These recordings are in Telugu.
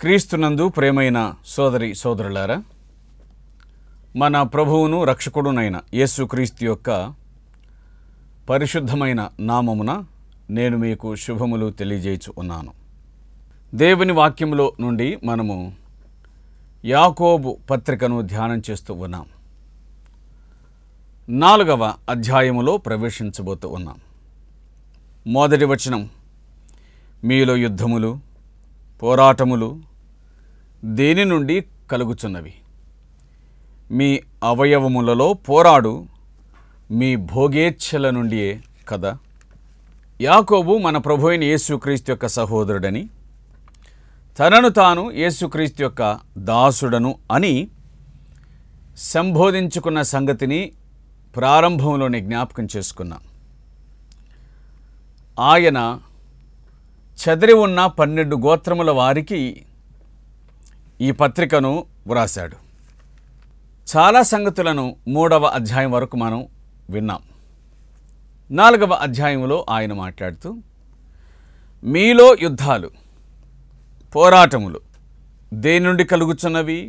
క్రీస్తునందు ప్రేమైన సోదరి సోదరులారా, మన ప్రభువును రక్షకుడునైన యేసుక్రీస్తు యొక్క పరిశుద్ధమైన నామమున నేను మీకు శుభములు తెలియజేయచ్చు ఉన్నాను. దేవుని వాక్యములో నుండి మనము యాకోబు పత్రికను ధ్యానం చేస్తూ ఉన్నాం. 4వ అధ్యాయములో ప్రవేశించబోతూ ఉన్నాం. మొదటి వచనం, మీలో యుద్ధములు పోరాటములు దేని నుండి కలుగుచున్నవి? మీ అవయవములలో పోరాడు మీ భోగేచ్ఛల నుండియే కదా. యాకోబు మన ప్రభు అయిన యేసుక్రీస్తు యొక్క సహోదరుడని, తనను తాను యేసుక్రీస్తు యొక్క దాసుడను అని సంబోధించుకున్న సంగతిని ప్రారంభంలోనే జ్ఞాపకం చేసుకున్నాం. ఆయన చెదరి ఉన్న 12 గోత్రముల వారికి ఈ పత్రికను వ్రాశాడు. చాలా సంగతులను 3వ అధ్యాయం వరకు మనం విన్నాం. 4వ అధ్యాయంలో ఆయన మాట్లాడుతూ, మీలో యుద్ధాలు పోరాటములు దేని నుండి కలుగుచున్నవి?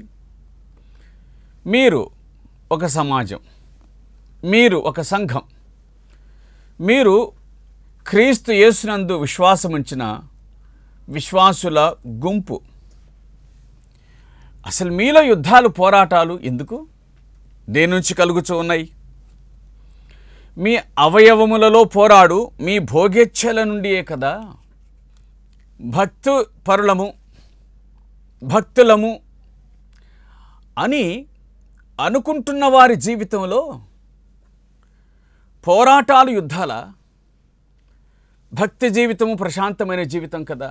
మీరు ఒక సమాజం, మీరు ఒక సంఘం, మీరు క్రీస్తు యేసునందు విశ్వాసముంచిన విశ్వాసుల గుంపు. అసలు మీలో యుద్ధాలు పోరాటాలు ఎందుకు? దేని నుంచి కలుగుతూ ఉన్నాయి? మీ అవయవములలో పోరాడు మీ భోగేచ్ఛల నుండియే కదా. భక్తులము అని అనుకుంటున్న వారి జీవితంలో పోరాటాలు, యుద్ధాల? భక్తి జీవితము ప్రశాంతమైన జీవితం కదా.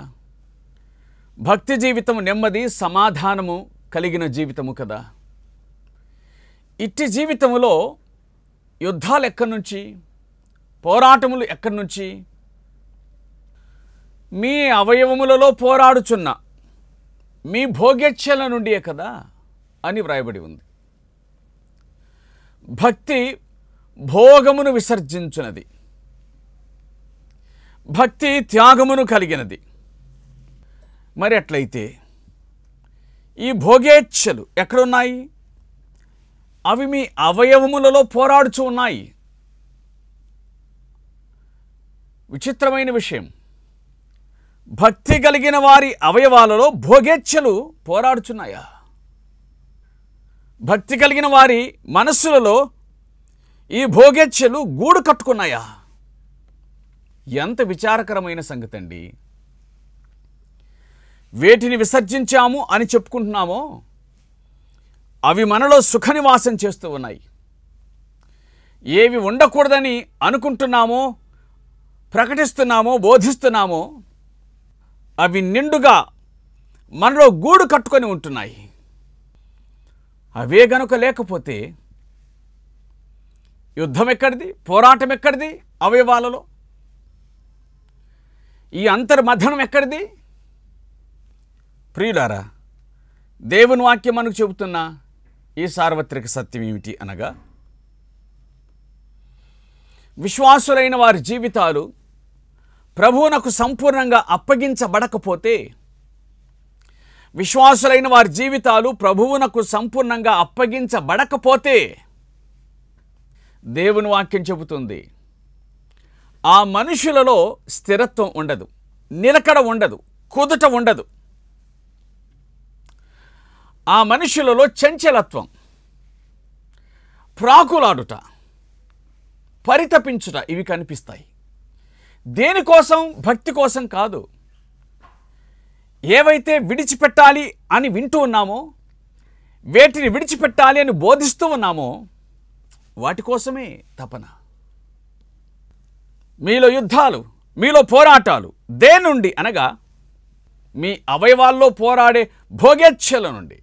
భక్తి జీవితము నెమ్మది సమాధానము కలిగిన జీవితము కదా. ఇట్టి జీవితములో యుద్ధాలు ఎక్కడి నుంచి, పోరాటములు ఎక్కడి నుంచి? మీ అవయవములలో పోరాడుచున్న మీ భోగేచ్ఛల నుండియే కదా అని వ్రాయబడి ఉంది. భక్తి భోగమును విసర్జించున్నది, భక్తి త్యాగమును కలిగినది. మరి అట్లయితే ఈ భోగేచ్ఛలు ఎక్కడున్నాయి? అవి మీ అవయవములలో పోరాడుచూ ఉన్నాయి. విచిత్రమైన విషయం, భక్తి కలిగిన వారి అవయవాలలో భోగేచ్ఛలు పోరాడుచున్నాయా? భక్తి కలిగిన వారి మనస్సులలో ఈ భోగేచ్ఛలు గూడు కట్టుకున్నాయా? ఎంత విచారకరమైన సంగతి అండి. వేటిని విసర్జించాము అని చెప్పుకుంటున్నామో అవి మనలో సుఖనివాసం చేస్తూ ఉన్నాయి. ఏవి ఉండకూడదని అనుకుంటున్నామో, ప్రకటిస్తున్నామో, బోధిస్తున్నామో అవి నిండుగా మనలో గూడు కట్టుకొని ఉంటున్నాయి. అవే గనుక లేకపోతే యుద్ధం ఎక్కడిది? పోరాటం ఎక్కడిది? అవయవాలలో ఈ అంతర్మథనం ఎక్కడిది? ప్రియులారా, దేవుని వాక్యం మనకు చెబుతున్న ఈ సార్వత్రిక సత్యం ఏమిటి అనగా, విశ్వాసులైన వారి జీవితాలు ప్రభువునకు సంపూర్ణంగా అప్పగించబడకపోతే, విశ్వాసులైన వారి జీవితాలు ప్రభువునకు సంపూర్ణంగా అప్పగించబడకపోతే దేవుని వాక్యం చెబుతుంది, ఆ మనుషులలో స్థిరత్వం ఉండదు, నిలకడ ఉండదు, కుదుట ఉండదు. ఆ మనుషులలో చంచలత్వం, ప్రాకులాడుట, పరితపించుట ఇవి కనిపిస్తాయి. దేనికోసం? భక్తి కోసం కాదు. ఏవైతే విడిచిపెట్టాలి అని వింటూ ఉన్నామో, వేటిని విడిచిపెట్టాలి అని బోధిస్తూ ఉన్నామో వాటి కోసమే తపన. మీలో యుద్ధాలు, మీలో పోరాటాలు దేని నుండి అనగా, మీ అవయవాల్లో పోరాడే భోగేచ్ఛల నుండి.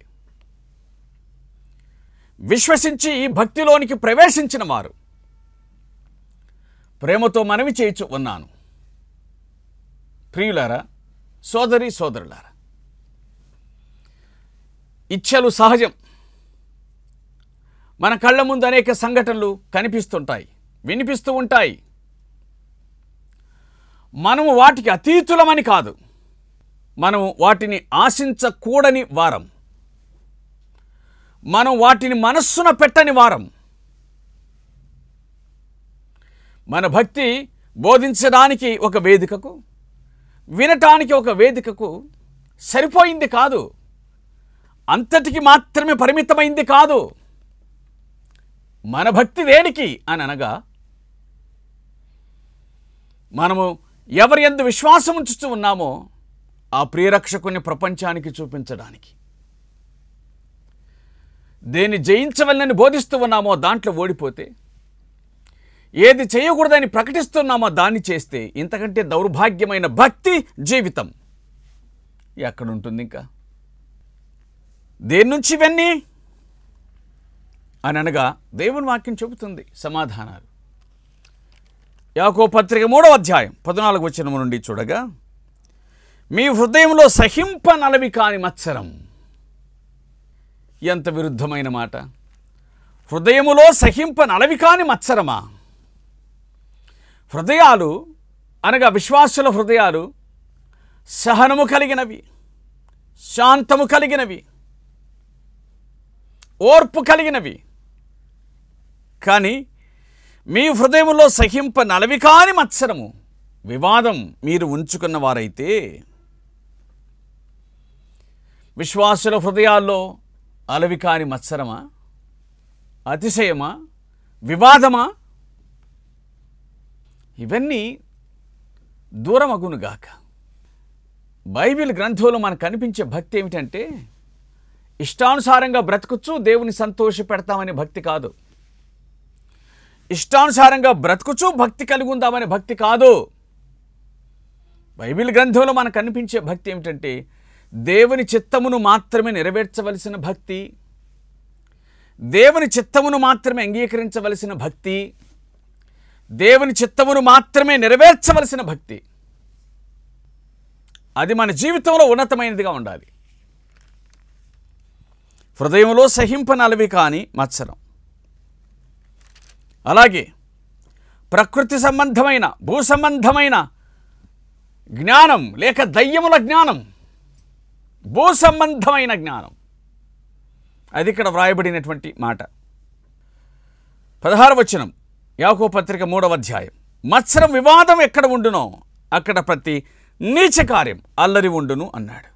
విశ్వసించి ఈ భక్తిలోనికి ప్రవేశించిన వారు ప్రేమతో మనవి చేయించు ఉన్నాను. ప్రియులారా, సోదరి సోదరులారా, ఇచ్ఛలు సహజం. మన కళ్ళ ముందు అనేక సంఘటనలు కనిపిస్తుంటాయి, వినిపిస్తూ ఉంటాయి. మనము వాటికి అతీతులమని కాదు, మనం వాటిని ఆశించకూడని వారం, మనం వాటిని మనస్సున పెట్టని వారం. మన భక్తి బోధించడానికి ఒక వేదికకు, వినటానికి ఒక వేదికకు సరిపోయింది కాదు, అంతటికి మాత్రమే పరిమితమైంది కాదు. మన భక్తి దేనికి అని అనగా, మనము ఎవరి యందు విశ్వాసం ఉంచుతూ ఉన్నామో ఆ ప్రియరక్షకుని ప్రపంచానికి చూపించడానికి. దేన్ని జయించవలనని బోధిస్తూ ఉన్నామో దాంట్లో ఓడిపోతే, ఏది చేయకూడదని ప్రకటిస్తున్నామో దాన్ని చేస్తే, ఇంతకంటే దౌర్భాగ్యమైన భక్తి జీవితం ఎక్కడుంటుంది? ఇంకా దేని నుంచి ఇవన్నీ అని అనగా దేవుని వాక్యం చెబుతుంది సమాధానాలు. యాకోబు పత్రిక 3వ అధ్యాయం 14వ వచనం నుండి చూడగా, మీ హృదయంలో సహింపనలవి కాని మత్సరం. ఎంత విరుద్ధమైన మాట! హృదయములో సహింపనలవి కాని మత్సరమా? హృదయాలు అనగా విశ్వాసుల హృదయాలు సహనము కలిగినవి, శాంతము కలిగినవి, ఓర్పు కలిగినవి. కానీ మీ హృదయంలో సహింపనలవి కాని మత్సరము, వివాదం మీరు ఉంచుకున్న వారైతే, విశ్వాసుల హృదయాల్లో అలవి కాని మత్సరమా, అతిశయమా, వివాదమా? ఇవన్నీ దూరమగునుగాక. బైబిల్ గ్రంథంలో మనకు కనిపించే భక్తి ఏమిటంటే, ఇష్టానుసారంగా బ్రతుకుచ్చు దేవుని సంతోష పెడతామనే భక్తి కాదు. ఇష్టానుసారంగా బ్రతుకుచూ భక్తి కలిగి ఉందామనే భక్తి కాదు. బైబిల్ గ్రంథంలో మనకు కనిపించే భక్తి ఏమిటంటే, దేవుని చిత్తమును మాత్రమే నెరవేర్చవలసిన భక్తి, దేవుని చిత్తమును మాత్రమే అంగీకరించవలసిన భక్తి, దేవుని చిత్తమును మాత్రమే నెరవేర్చవలసిన భక్తి. అది మన జీవితంలో ఉన్నతమైనదిగా ఉండాలి. హృదయంలో సహింపనలవి కాని మత్సరం. అలాగే ప్రకృతి సంబంధమైన, భూ సంబంధమైన జ్ఞానం లేక దయ్యముల జ్ఞానం, భూ సంబంధమైన జ్ఞానం, అది ఇక్కడ వ్రాయబడినటువంటి మాట. 16వ వచనం యాకోబు పత్రిక 3వ అధ్యాయం, మత్సరం వివాదం ఎక్కడ ఉండునో అక్కడ ప్రతి నీచ కార్యం అల్లరి ఉండును అన్నాడు.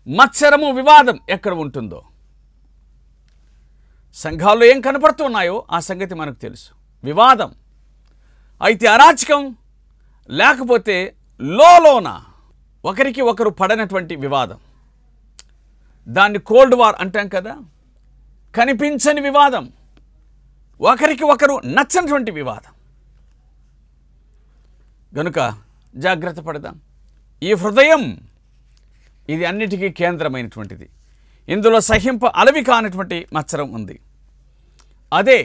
మత్సరము వివాదం ఎక్కడ ఉంటుందో, సంఘాల్లో ఏం కనపడుతున్నాయో ఆ సంగతి మనకు తెలుసు. వివాదం అయితే అరాచకం, లేకపోతే లోన ఒకరికి ఒకరు పడనటువంటి వివాదం, దాన్ని కోల్డ్ వార్ అంటాం కదా. కనిపించని వివాదం, ఒకరికి ఒకరు నచ్చనటువంటి వివాదం. గనుక జాగ్రత్త పడదాం. ఈ హృదయం ఇది అన్నిటికీ కేంద్రమైనటువంటిది. ఇందులో సహింప అలవి కానటువంటి మత్సరం ఉంది. అదే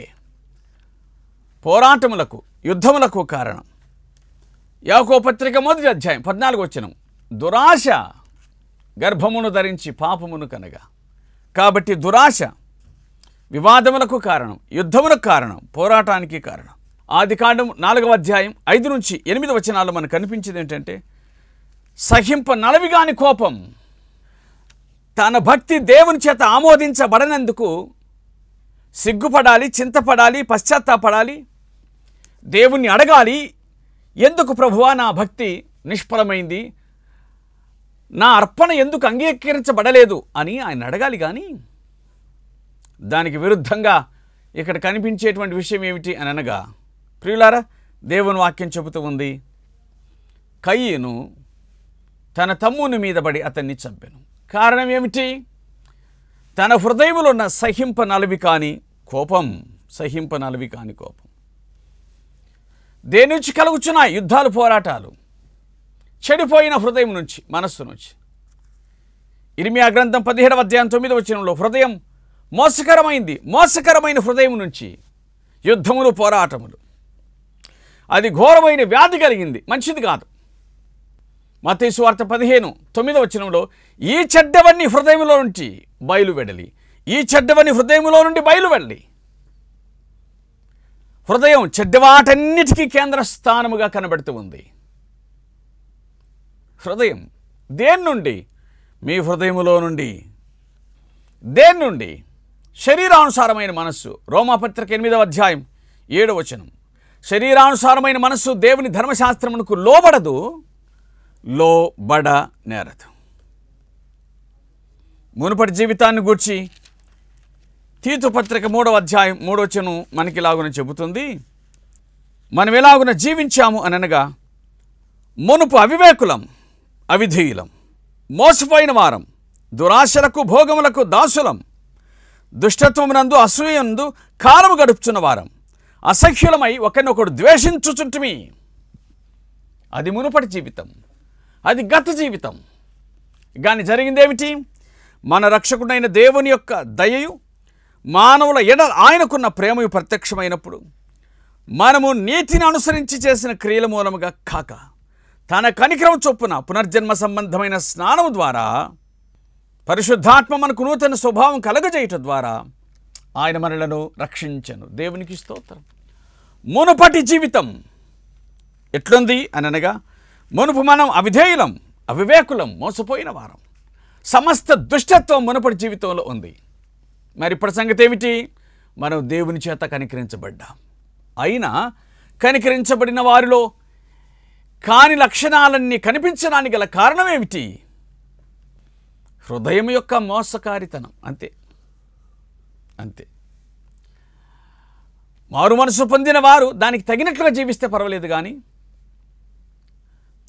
పోరాటములకు, యుద్ధములకు కారణం. యాకోబు పత్రిక 1వ అధ్యాయం 14వ వచనం, దురాశ గర్భమును ధరించి పాపమును కనగా. కాబట్టి దురాశ వివాదములకు కారణం, యుద్ధములకు కారణం, పోరాటానికి కారణం. ఆదికాండం 4వ అధ్యాయం 5 నుంచి 8 వచనాల్లో మనకు కనిపించేది ఏంటంటే, సహింపనలవి కాని కోపం. తన భక్తి దేవుని చేత ఆమోదించబడనందుకు సిగ్గుపడాలి, చింతపడాలి, పశ్చాత్తాపడాలి, దేవుణ్ణి అడగాలి, ఎందుకు ప్రభువా నా భక్తి నిష్ఫలమైంది, నా అర్పణ ఎందుకు అంగీకరించబడలేదు అని ఆయన అడగాలి. కానీ దానికి విరుద్ధంగా ఇక్కడ కనిపించేటువంటి విషయం ఏమిటి అని అనగా, ప్రియులారా, దేవుని వాక్యం చెబుతూ ఉంది, కయీను తన తమ్ముని మీద పడి అతన్ని చంపెను. కారణం ఏమిటి? తన హృదయంలో ఉన్న సహింపనలవి కాని కోపం. సహింపనలవి కాని కోపం. దేని నుంచి కలుగుచున్నాయి? యుద్ధాలు, పోరాటాలు. చెడిపోయిన హృదయం నుంచి, మనస్సు నుంచి. ఇర్మియా గ్రంథం 17వ అధ్యాయం 9వ వచనంలో, హృదయం మోసకరమైంది, మోసకరమైన హృదయం నుంచి యుద్ధములు, పోరాటములు. అది ఘోరమైన వ్యాధి కలిగింది, మంచిది కాదు. మత్తయి సువార్త 15:9వ వచనంలో, ఈ చెడ్డవన్నీ హృదయంలో నుంచి బయలువెడలి, ఈ చెడ్డవన్నీ హృదయంలో నుండి బయలువెడలి. హృదయం చెడ్డవాటన్నిటికీ కేంద్ర స్థానముగా కనబడుతూ ఉంది. హృదయం దేని నుండి? మీ హృదయములో నుండి. దేని నుండి? శరీరానుసారమైన మనస్సు. రోమాపత్రిక 8వ అధ్యాయం 7వ వచనం. శరీరానుసారమైన మనస్సు దేవుని ధర్మశాస్త్రమునకు లోబడదు, లోబడనేరదు. మునుపటి జీవితాన్ని గూర్చి తీతు పత్రిక 3వ అధ్యాయం 3వ వచనం మనకి ఇలాగున చెబుతుంది. మనం ఎలాగున జీవించాము అనగా, మునుపు అవివేకులం, అవిధేయులం, మోసపోయిన వారం, దురాశలకు భోగములకు దాసులం, దుష్టత్వమునందు అసూయందు కాలము గడుపుచున్న వారం, అసఖ్యులమై ఒకరినొకడు ద్వేషించుచుంటిమి. అది మునుపటి జీవితం, అది గత జీవితం. కానీ జరిగిందేమిటి? మన రక్షకుడైన దేవుని యొక్క దయయు మానవుల ఎడల ఆయనకున్న ప్రేమయు ప్రత్యక్షమైనప్పుడు మనము నీతిని అనుసరించి చేసిన క్రియల మూలముగా కాక తన కనికరం చొప్పున పునర్జన్మ సంబంధమైన స్నానం ద్వారా పరిశుద్ధాత్మ మనకు నూతన స్వభావం కలగజేయటం ద్వారా ఆయన మనలను రక్షించెను. దేవునికి స్తోత్రం. మునుపటి జీవితం ఎట్లుంది అనగా, మునుపు మనం అవిధేయులం, అవివేకులం, మోసపోయిన వారం. సమస్త దుష్టత్వం మునుపటి జీవితంలో ఉంది. మరి ఇప్పుడు సంగతి ఏమిటి? మనం దేవుని చేత కనికరించబడ్డాం. అయినా కనికరించబడిన వారిలో కాని లక్షణాలన్నీ కనిపించడానికి గల కారణం ఏమిటి? హృదయం యొక్క మోసకారితనం. అంతే అంతే. మారు మనసు పొందిన వారు దానికి తగినట్లుగా జీవిస్తే పర్వాలేదు, కానీ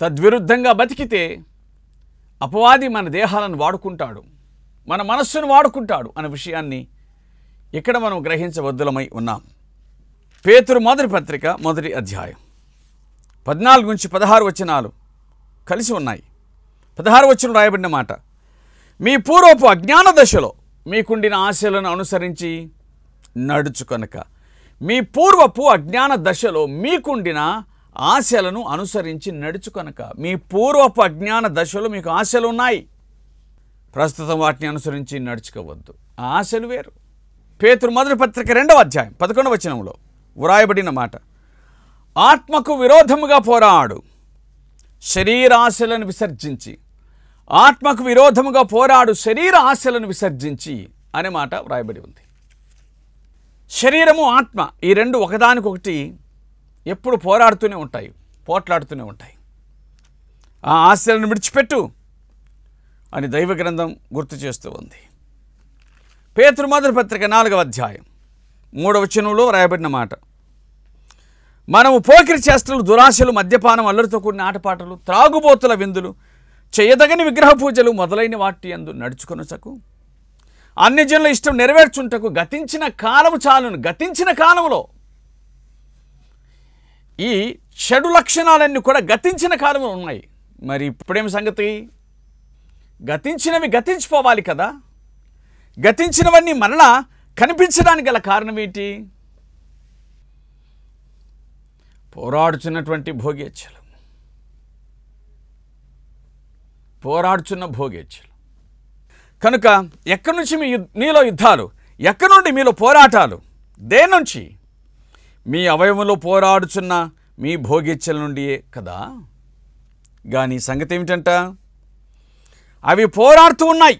తద్విరుద్ధంగా బతికితే అపవాది మన దేహాలను వాడుకుంటాడు, మన మనస్సును వాడుకుంటాడు అనే విషయాన్ని ఇక్కడ మనం గ్రహించవద్దులమై ఉన్నాం. పేతురు మొదటి పత్రిక 1వ అధ్యాయం 14 నుంచి 16 వచనాలు కలిసి ఉన్నాయి. 16 వచనం రాయబడిన మాట, మీ పూర్వపు అజ్ఞాన దశలో మీకుండిన ఆశలను అనుసరించి నడుచుకొనక. మీ పూర్వపు అజ్ఞాన దశలో మీకుండిన ఆశలను అనుసరించి నడుచుకొనక. మీ పూర్వపు అజ్ఞాన దశలో మీకు ఆశలు ఉన్నాయి, ప్రస్తుతం వాటిని అనుసరించి నడుచుకోవద్దు. ఆ ఆశలు వేరు. పేతురు మొదటి పత్రిక 2వ అధ్యాయం 11వ వచనంలో వ్రాయబడిన మాట, ఆత్మకు విరోధముగా పోరాడు, శరీర ఆశలను విసర్జించి. ఆత్మకు విరోధముగా పోరాడు, శరీర ఆశలను విసర్జించి అనే మాట వ్రాయబడి ఉంది. శరీరము, ఆత్మ ఈ రెండు ఒకదానికొకటి ఎప్పుడు పోరాడుతూనే ఉంటాయి, పోట్లాడుతూనే ఉంటాయి. ఆ ఆశలను విడిచిపెట్టు అని దైవ గ్రంథం గుర్తు చేస్తూ ఉంది. పేతురు మొదటి పత్రిక 4వ అధ్యాయం 3వ వచనంలో రాయబడిన మాట, మనము పోకిరి చేష్టలు, దురాశలు, మద్యపానం, అల్లరితో కూడిన ఆటపాటలు, త్రాగుబోతుల విందులు, చేయదగని విగ్రహ పూజలు మొదలైన వాటి యందు నడుచుకొనుటకు, అన్ని జనుల ఇష్టం నెరవేర్చుంటకు గతించిన కాలము చాలును. గతించిన కాలంలో ఈ చెడు లక్షణాలన్నీ కూడా గతించిన కాలంలో ఉన్నాయి. మరి ఇప్పుడేమి సంగతి? గతించినవి గతించిపోవాలి కదా. గతించినవన్నీ మరలా కనిపించడానికి గల కారణం ఏంటి? పోరాడుచున్నటువంటి భోగేచ్ఛలు, పోరాడుచున్న భోగేచ్ఛలు. కనుక ఎక్కడి నుంచి మీలో యుద్ధాలు, ఎక్కడి నుండి మీలో పోరాటాలు? దేని నుంచి? మీ అవయవంలో పోరాడుచున్న మీ భోగేచ్ఛల నుండియే కదా. కానీ సంగతి ఏమిటంట? అవి పోరాడుతూ ఉన్నాయి.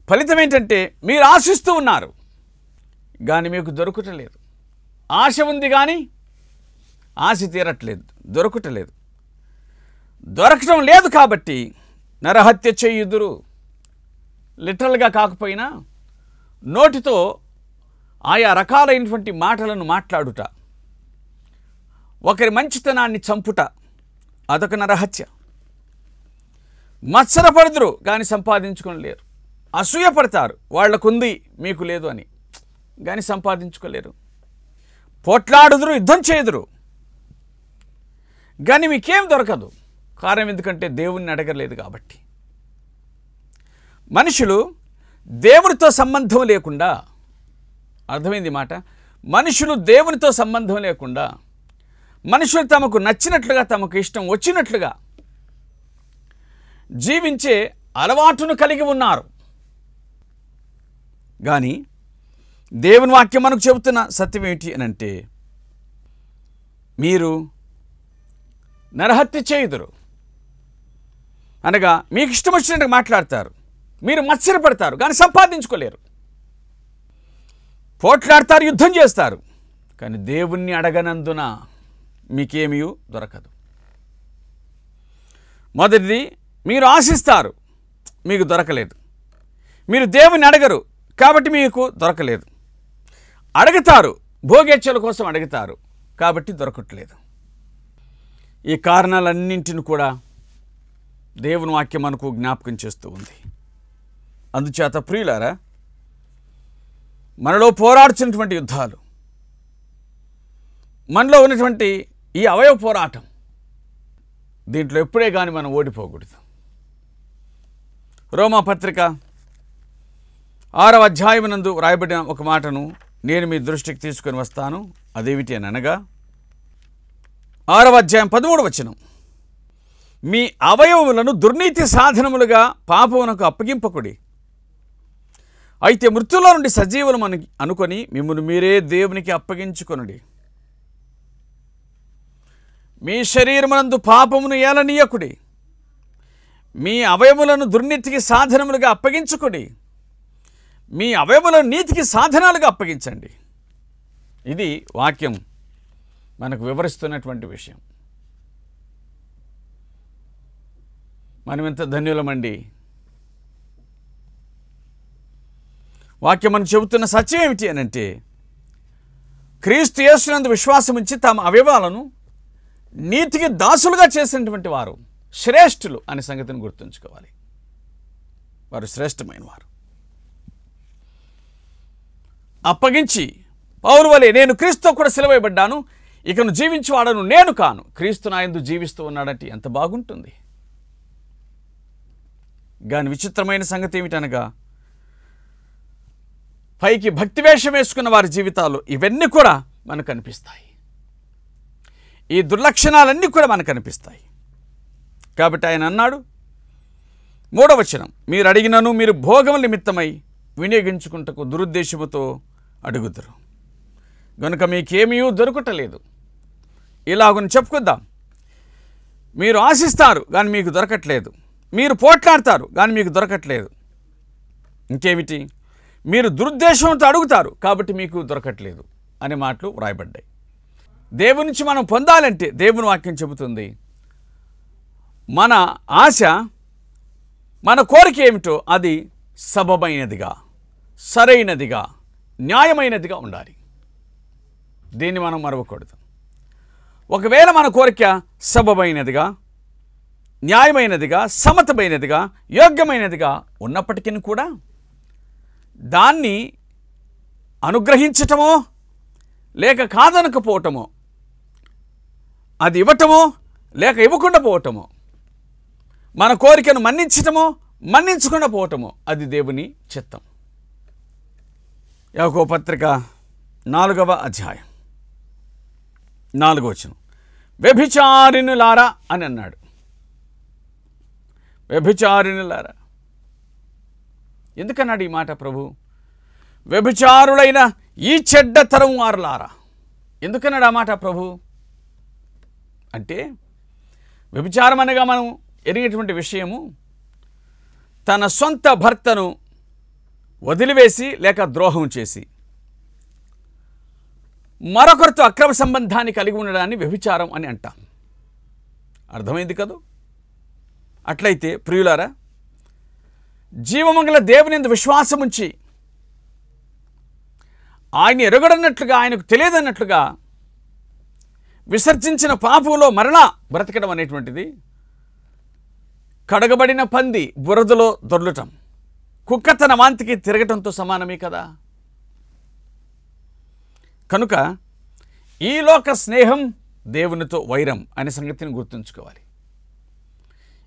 ఫలితం ఏంటంటే మీరు ఆశిస్తూ ఉన్నారు, కానీ మీకు దొరకటలేదు. ఆశ ఉంది కానీ ఆశ తీరట్లేదు, దొరకటలేదు. దొరకటం లేదు కాబట్టి నరహత్య చేయుదురు. లిటరల్గా కాకపోయినా నోటితో ఆయా రకాలైనటువంటి మాటలను మాట్లాడుట, ఒకరి మంచితనాన్ని చంపుట, అదొక నరహత్య. మత్సరపడుదురు కానీ సంపాదించుకోలేరు. అసూయపడతారు, వాళ్లకుంది మీకు లేదు అని, కానీ సంపాదించుకోలేరు. పోట్లాడుదురు, యుద్ధం చేయుదురు, కానీ మీకేం దొరకదు. కారణం ఎందుకంటే దేవుణ్ణి అడగలేదు కాబట్టి. మనుషులు దేవునితో సంబంధం లేకుండా, అర్థమైంది మాట, మనుషులు దేవునితో సంబంధం లేకుండా మనుషులు తమకు నచ్చినట్లుగా, తమకు ఇష్టం వచ్చినట్లుగా జీవించే అలవాటును కలిగి ఉన్నారు. కానీ దేవుని వాక్యం మనకు చెబుతున్న సత్యం ఏమిటి అని అంటే, మీరు నరహత్య చేయుదురు, అనగా మీకు ఇష్టం వచ్చినట్టు మాట్లాడతారు, మీరు మత్సరపడతారు కానీ సంపాదించుకోలేరు. పోట్లాడతారు, యుద్ధం చేస్తారు, కానీ దేవుణ్ణి అడగనందున మీకేమీ దొరకదు. మొదటిది, మీరు ఆశిస్తారు, మీకు దొరకలేదు. మీరు దేవుని అడగరు కాబట్టి మీకు దొరకలేదు. అడుగుతారు, భోగేచ్ఛల కోసం అడుగుతారు కాబట్టి దొరకట్లేదు. ఈ కారణాలన్నింటిని కూడా దేవుని వాక్యం మనకు జ్ఞాపకం చేస్తూ ఉంది. అందుచేత ప్రియులారా, మనలో పోరాడుతున్నటువంటి యుద్ధాలు, మనలో ఉన్నటువంటి ఈ అవయవ పోరాటం, దీంట్లో ఎప్పుడే కానీ మనం ఓడిపోకూడదు. రోమాపత్రిక 6వ అధ్యాయమునందు వ్రాయబడిన ఒక మాటను నేను మీ దృష్టికి తీసుకొని వస్తాను. అదేమిటి అని అనగా 6వ అధ్యాయం 13వ వచనం, మీ అవయవములను దుర్నీతి సాధనములుగా పాపమునకు అప్పగింపకుడి, అయితే మృతుల్లో నుండి సజీవులమని అనుకొని మిమ్మల్ని మీరే దేవునికి అప్పగించుకొనుడి. మీ శరీరమునందు పాపమును ఏలనీయకుడి, మీ అవయములను దుర్నీతికి సాధనములుగా అప్పగించుకుడి, మీ అవయములను నీతికి సాధనాలుగా అప్పగించండి. ఇది వాక్యం మనకు వివరిస్తున్నటువంటి విషయం. మనం ఎంత ధన్యులమండి. వాక్యం మనకు చెబుతున్న సత్యం ఏమిటి అని అంటే, క్రీస్తు యేసునందు విశ్వాసం ఉంచి తమ అవయవాలను నీతికి దాసులుగా చేసినటువంటి వారు శ్రేష్ఠులు అనే సంగతిని గుర్తుంచుకోవాలి. వారు శ్రేష్టమైన వారు. అప్పగించి పౌలు వలె నేను క్రీస్తుతో కూడా సిలువైబడ్డాను, ఇకను జీవించువాడను నేను కాను, క్రీస్తు నా యందు జీవిస్తూ ఉన్నాడంటే ఎంత బాగుంటుంది. కానీ విచిత్రమైన సంగతి ఏమిటనగా, పైకి భక్తి వేషం వేసుకున్న వారి జీవితాలు ఇవన్నీ కూడా మనకు కనిపిస్తాయి. ఈ దుర్లక్షణాలన్నీ కూడా మనకు కనిపిస్తాయి. కాబట్టి ఆయన అన్నాడు 3వ వచనం, మీరు అడిగినను మీరు భోగముల నిమిత్తమై వినియోగించుకుంటకు దురుద్దేశముతో అడుగుదురు, గనుక మీకేమీ దొరకటలేదు. ఇలాగని చెప్పుకుందాం. మీరు ఆశిస్తారు కానీ మీకు దొరకట్లేదు, మీరు పోట్లాడతారు కానీ మీకు దొరకట్లేదు. ఇంకేమిటి, మీరు దురుద్దేశంతో అడుగుతారు కాబట్టి మీకు దొరకట్లేదు అనే మాటలు వ్రాయబడ్డాయి. దేవుని నుంచి మనం పొందాలంటే దేవుని వాక్యం చెబుతుంది, మన ఆశ, మన కోరిక ఏమిటో అది సబబైనదిగా, సరైనదిగా, న్యాయమైనదిగా ఉండాలి. దీన్ని మనం మరవకూడదు. ఒకవేళ మన కోరిక సబబైనదిగా, న్యాయమైనదిగా, సమతమైనదిగా, యోగ్యమైనదిగా ఉన్నప్పటికీ కూడా దాన్ని అనుగ్రహించటమో లేక కాదనకపోవటమో, అది ఇవ్వటమో లేక ఇవ్వకుండా పోవటమో, మన కోరికను మన్నించటమో మన్నించకుండా పోవటమో అది దేవుని చిత్తం. యాకోబు పత్రిక 4వ అధ్యాయం 4వ వచనం, వ్యభిచారిణులారా అని అన్నాడు. వ్యభిచారిణులారా ఎందుకన్నాడు ఈ మాట ప్రభు? వ్యభిచారులైన ఈ చెడ్డ తరం వారులారా ఎందుకన్నాడు ఆ మాట ప్రభు? అంటే వ్యభిచారం అనగా మనం ఎరిగినటువంటి విషయము, తన సొంత భర్తను వదిలివేసి లేక ద్రోహం చేసి మరొకరితో అక్రమ సంబంధాన్ని కలిగి ఉండడాన్ని వ్యభిచారం అని అంటాం. అర్థమైంది కదూ? అట్లయితే ప్రియులారా, జీవమంగళ దేవుని యందు విశ్వాసం ఉంచి ఆయన ఎరుగడన్నట్లుగా, ఆయనకు తెలియదన్నట్లుగా విసర్జించిన పాపంలో మరలా బ్రతకడం అనేటువంటిది కడగబడిన పంది బురదలో దొర్లటం, కుక్క తన వాంతికి తిరగటంతో సమానమే కదా. కనుక ఈ లోక స్నేహం దేవునితో వైరం అనే సంగతిని గుర్తుంచుకోవాలి.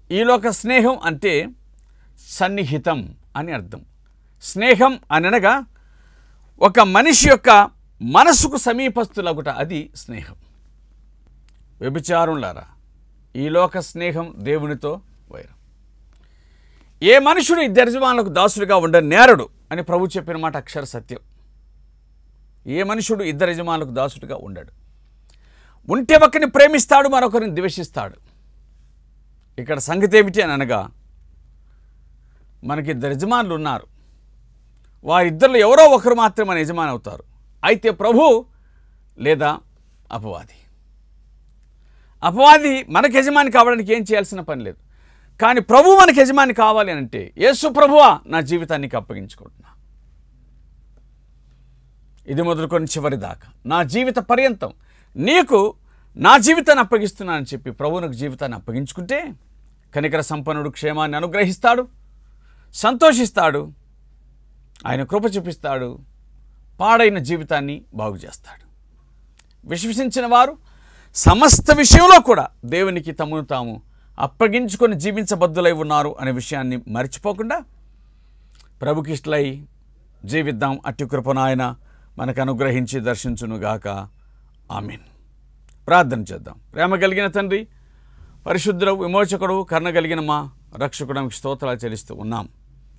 ఈ లోక స్నేహం అంటే సన్నిహితం అని అర్థం. స్నేహం అనగా ఒక మనిషి యొక్క మనసుకు సమీపస్తులగుట, అది స్నేహం. వ్యభిచారులారా, ఈ లోక స్నేహం దేవునితో వైరం. ఏ మనుషుడు ఇద్దరి యజమానులకు దాసుడిగా ఉండ నేరడు అని ప్రభు చెప్పిన మాట అక్షర సత్యం. ఏ మనుషుడు ఇద్దరు యజమానులకు దాసుడిగా ఉండడు. ఉంటే ఒకరిని ప్రేమిస్తాడు, మరొకరిని ద్వేషిస్తాడు. ఇక్కడ సంగతి ఏమిటి అని అనగా, మనకిద్దరు యజమానులు ఉన్నారు. వారిద్దరిలో ఎవరో ఒకరు మాత్రమే మన యజమాని అవుతారు. అయితే ప్రభు లేదా అపవాది. అపవాది మనకు యజమాని కావడానికి ఏం చేయాల్సిన పని లేదు. కానీ ప్రభు మనకు యజమాని కావాలి అని అంటే, యేసు ప్రభువా నా జీవితానికి అప్పగించుకుంటున్నా, ఇది మొదలుకొని చివరి దాకా నా జీవిత పర్యంతం నీకు నా జీవితాన్ని అప్పగిస్తున్నానని చెప్పి ప్రభువునకు జీవితాన్ని అప్పగించుకుంటే కనికర సంపన్నుడు క్షేమాన్ని అనుగ్రహిస్తాడు, సంతోషిస్తాడు, ఆయన కృప చూపిస్తాడు, పాడైన జీవితాన్ని బాగు చేస్తాడు. విశ్వసించిన వారు సమస్త విషయంలో కూడా దేవునికి తమను తాము అప్పగించుకొని జీవించబద్దులై ఉన్నారు అనే విషయాన్ని మర్చిపోకుండా ప్రభుకి ఇష్టలై జీవిద్దాం. అట్టి కృపను ఆయన మనకు అనుగ్రహించి దర్శించునుగాక. ఆమేన్. ప్రార్థన చేద్దాం. ప్రేమ కలిగిన తండ్రి, పరిశుద్ధుడు, విమోచకుడు, కరుణ కలిగిన మా రక్షకుడు, మీకు స్తోత్రాలు చెల్లిస్తూ ఉన్నాం.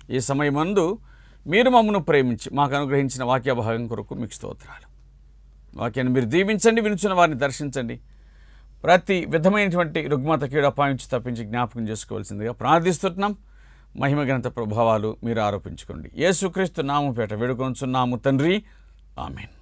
ఈ సమయమందు మీరు మమ్మను ప్రేమించి మాకు అనుగ్రహించిన వాక్య భాగం కొరకు మీకు స్తోత్రాలు. వాక్యాన్ని మీరు దీవించండి, వినుచున్న వారిని దర్శించండి. ప్రతి విధమైనటువంటి రుగ్మత కీడపాయించి తప్పించి జ్ఞాపకం చేసుకోవాల్సిందిగా ప్రార్థిస్తున్నాం. మహిమ ఘనత ప్రభావాలు మీరు ఆరోపించుకోండి. యేసుక్రీస్తు నామముపేట వేడుకొనుచున్నాము తండ్రి. ఆమేన్.